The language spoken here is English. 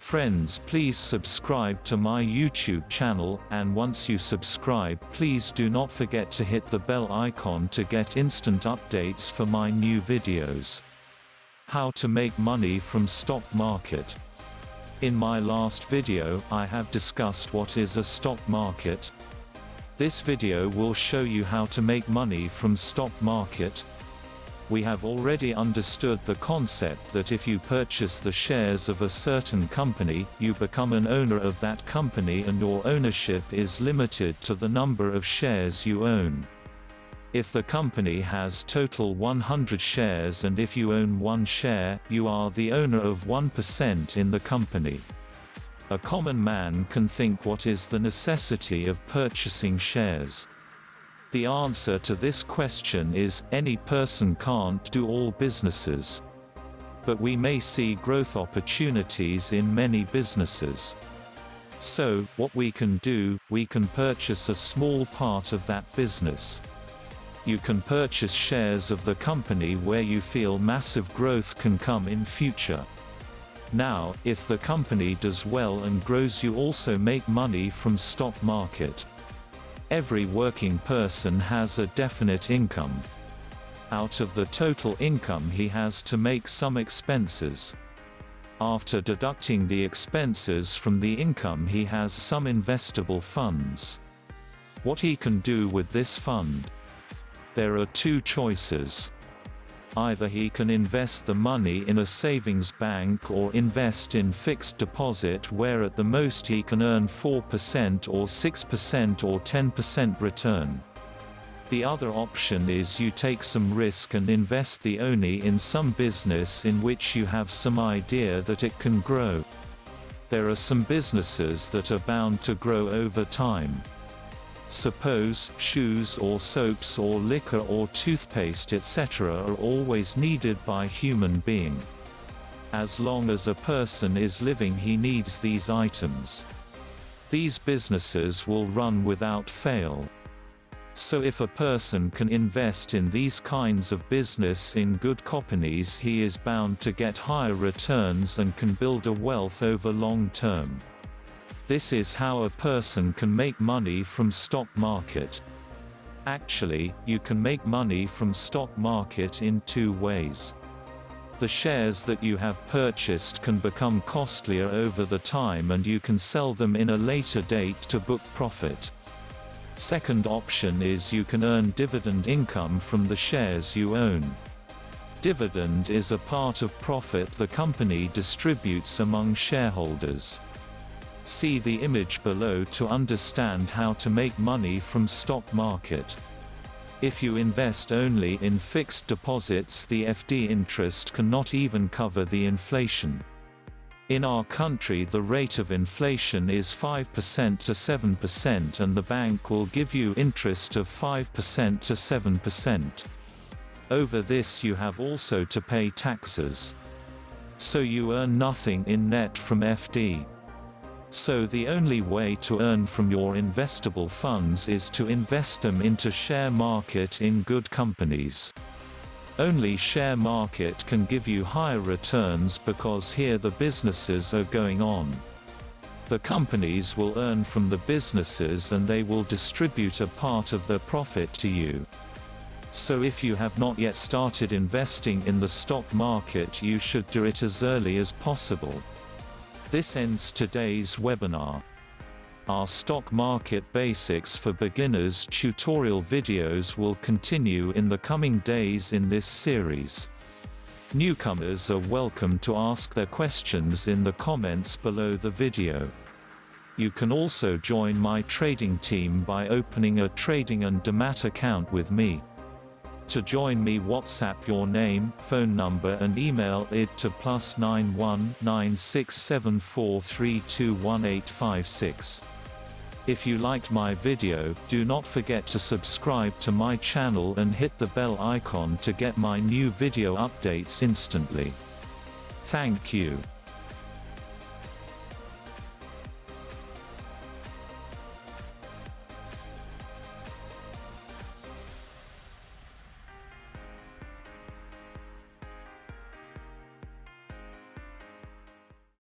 Friends, please subscribe to my YouTube channel, and once you subscribe, please do not forget to hit the bell icon to get instant updates for my new videos. How to make money from stock market. In my last video, I have discussed what is a stock market. This video will show you how to make money from stock market. We have already understood the concept that if you purchase the shares of a certain company, you become an owner of that company and your ownership is limited to the number of shares you own. If the company has total 100 shares and if you own 1 share, you are the owner of 1% in the company. A common man can think, what is the necessity of purchasing shares? The answer to this question is, any person can't do all businesses. But we may see growth opportunities in many businesses. So, what we can do, we can purchase a small part of that business. You can purchase shares of the company where you feel massive growth can come in future. Now, if the company does well and grows, you also make money from stock market. Every working person has a definite income. Out of the total income he has to make some expenses. After deducting the expenses from the income, he has some investable funds. What he can do with this fund? There are two choices. Either he can invest the money in a savings bank or invest in fixed deposit where at the most he can earn 4% or 6% or 10% return. The other option is you take some risk and invest the only in some business in which you have some idea that it can grow. There are some businesses that are bound to grow over time. Suppose, shoes or soaps or liquor or toothpaste etc. are always needed by human being. As long as a person is living, he needs these items. These businesses will run without fail. So if a person can invest in these kinds of business in good companies, he is bound to get higher returns and can build a wealth over long term. This is how a person can make money from stock market. Actually, you can make money from stock market in two ways. The shares that you have purchased can become costlier over the time and you can sell them in a later date to book profit. Second option is you can earn dividend income from the shares you own. Dividend is a part of profit the company distributes among shareholders. See the image below to understand how to make money from stock market. If you invest only in fixed deposits, the FD interest cannot even cover the inflation. In our country the rate of inflation is 5% to 7% and the bank will give you interest of 5% to 7%. Over this you have also to pay taxes. So you earn nothing in net from FD. So the only way to earn from your investable funds is to invest them into share market in good companies. Only share market can give you higher returns because here the businesses are going on. The companies will earn from the businesses and they will distribute a part of their profit to you. So if you have not yet started investing in the stock market, you should do it as early as possible. This ends today's webinar. Our stock market basics for beginners tutorial videos will continue in the coming days in this series. Newcomers are welcome to ask their questions in the comments below the video. You can also join my trading team by opening a trading and demat account with me. To join me, WhatsApp your name, phone number and email it to +91 9674321856. If you liked my video, do not forget to subscribe to my channel and hit the bell icon to get my new video updates instantly. Thank you.